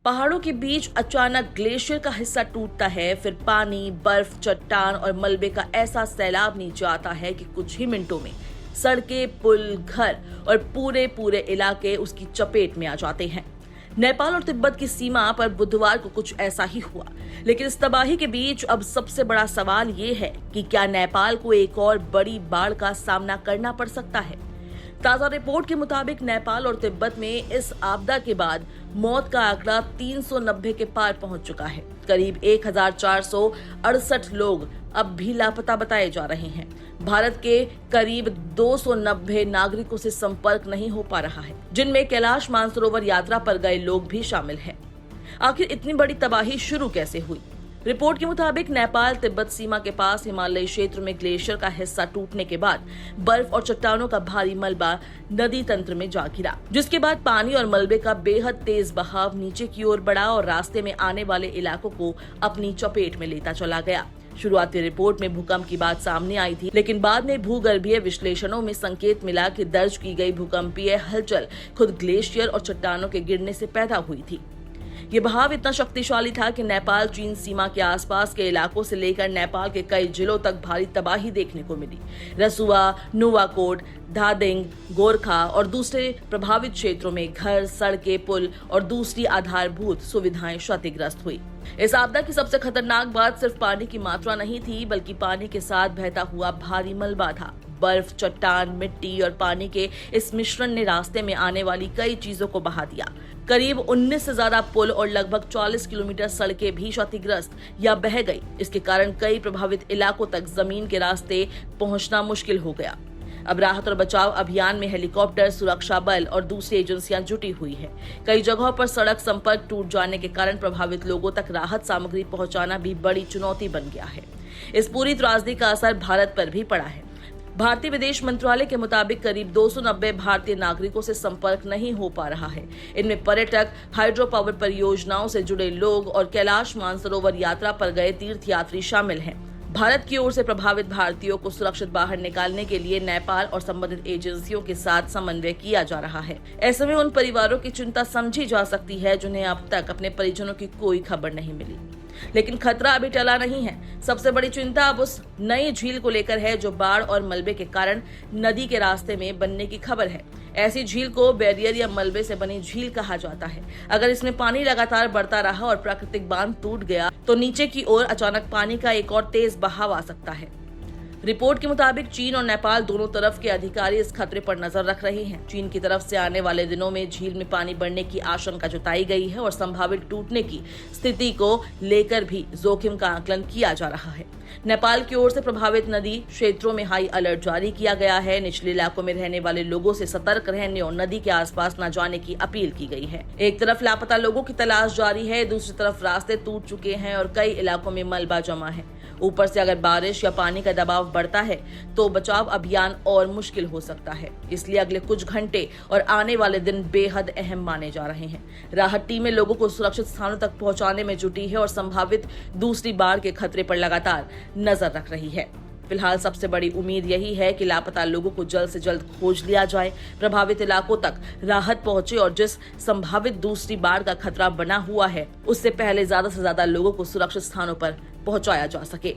पहाड़ों के बीच अचानक ग्लेशियर का हिस्सा टूटता है, फिर पानी, बर्फ, चट्टान और मलबे का ऐसा सैलाब नीचे आता है कि कुछ ही मिनटों में सड़कें, पुल, घर और पूरे इलाके उसकी चपेट में आ जाते हैं। नेपाल और तिब्बत की सीमा पर बुधवार को कुछ ऐसा ही हुआ, लेकिन इस तबाही के बीच अब सबसे बड़ा सवाल ये है कि क्या नेपाल को एक और बड़ी बाढ़ का सामना करना पड़ सकता है। ताजा रिपोर्ट के मुताबिक नेपाल और तिब्बत में इस आपदा के बाद मौत का आंकड़ा 390 के पार पहुंच चुका है। करीब 1468 लोग अब भी लापता बताए जा रहे हैं। भारत के करीब 290 नागरिकों से संपर्क नहीं हो पा रहा है, जिनमें कैलाश मानसरोवर यात्रा पर गए लोग भी शामिल हैं। आखिर इतनी बड़ी तबाही शुरू कैसे हुई? रिपोर्ट के मुताबिक नेपाल तिब्बत सीमा के पास हिमालयी क्षेत्र में ग्लेशियर का हिस्सा टूटने के बाद बर्फ और चट्टानों का भारी मलबा नदी तंत्र में जा गिरा, जिसके बाद पानी और मलबे का बेहद तेज बहाव नीचे की ओर बढ़ा और रास्ते में आने वाले इलाकों को अपनी चपेट में लेता चला गया। शुरुआती रिपोर्ट में भूकंप की बात सामने आई थी, लेकिन बाद में भूगर्भीय विश्लेषणों में संकेत मिला कि दर्ज की गई भूकंपीय हलचल खुद ग्लेशियर और चट्टानों के गिरने से पैदा हुई थी। ये बहाव इतना शक्तिशाली था कि नेपाल चीन सीमा के आसपास के इलाकों से लेकर नेपाल के कई जिलों तक भारी तबाही देखने को मिली। रसुआ, नुवाकोट, धादिंग, गोरखा और दूसरे प्रभावित क्षेत्रों में घर, सड़कें, पुल और दूसरी आधारभूत सुविधाएं क्षतिग्रस्त हुई। इस आपदा की सबसे खतरनाक बात सिर्फ पानी की मात्रा नहीं थी, बल्कि पानी के साथ बहता हुआ भारी मलबा था। बर्फ, चट्टान, मिट्टी और पानी के इस मिश्रण ने रास्ते में आने वाली कई चीजों को बहा दिया। करीब 19 से ज्यादा पुल और लगभग 40 किलोमीटर सड़कें भी क्षतिग्रस्त या बह गई। इसके कारण कई प्रभावित इलाकों तक जमीन के रास्ते पहुंचना मुश्किल हो गया। अब राहत और बचाव अभियान में हेलीकॉप्टर, सुरक्षा बल और दूसरी एजेंसियां जुटी हुई है। कई जगहों पर सड़क संपर्क टूट जाने के कारण प्रभावित लोगों तक राहत सामग्री पहुंचाना भी बड़ी चुनौती बन गया है। इस पूरी त्रासदी का असर भारत पर भी पड़ा है। भारतीय विदेश मंत्रालय के मुताबिक करीब 290 भारतीय नागरिकों से संपर्क नहीं हो पा रहा है। इनमें पर्यटक, हाइड्रो पावर परियोजनाओं से जुड़े लोग और कैलाश मानसरोवर यात्रा पर गए तीर्थयात्री शामिल हैं। भारत की ओर से प्रभावित भारतीयों को सुरक्षित बाहर निकालने के लिए नेपाल और संबंधित एजेंसियों के साथ समन्वय किया जा रहा है। ऐसे में उन परिवारों की चिंता समझी जा सकती है जिन्हें अब तक अपने परिजनों की कोई खबर नहीं मिली। लेकिन खतरा अभी टला नहीं है। सबसे बड़ी चिंता अब उस नई झील को लेकर है जो बाढ़ और मलबे के कारण नदी के रास्ते में बनने की खबर है। ऐसी झील को बैरियर या मलबे से बनी झील कहा जाता है। अगर इसमें पानी लगातार बढ़ता रहा और प्राकृतिक बांध टूट गया तो नीचे की ओर अचानक पानी का एक और तेज बहाव आ सकता है। रिपोर्ट के मुताबिक चीन और नेपाल दोनों तरफ के अधिकारी इस खतरे पर नजर रख रहे हैं। चीन की तरफ से आने वाले दिनों में झील में पानी बढ़ने की आशंका जताई गई है और संभावित टूटने की स्थिति को लेकर भी जोखिम का आकलन किया जा रहा है। नेपाल की ओर से प्रभावित नदी क्षेत्रों में हाई अलर्ट जारी किया गया है। निचले इलाकों में रहने वाले लोगों से सतर्क रहने और नदी के आसपास न जाने की अपील की गई है। एक तरफ लापता लोगों की तलाश जारी है, दूसरी तरफ रास्ते टूट चुके हैं और कई इलाकों में मलबा जमा है। ऊपर से अगर बारिश या पानी का दबाव बढ़ता है तो बचाव अभियान और मुश्किल हो सकता है। इसलिए अगले कुछ घंटे और आने वाले दिन बेहद अहम माने जा रहे हैं। राहत टीमें लोगों को सुरक्षित स्थानों तक पहुंचाने में जुटी है और संभावित दूसरी बाढ़ के खतरे पर लगातार नजर रख रही है। फिलहाल सबसे बड़ी उम्मीद यही है कि लापता लोगों को जल्द से जल्द खोज लिया जाए, प्रभावित इलाकों तक राहत पहुंचे और जिस संभावित दूसरी बाढ़ का खतरा बना हुआ है उससे पहले ज्यादा से ज्यादा लोगों को सुरक्षित स्थानों पर पहुंचाया जा सके।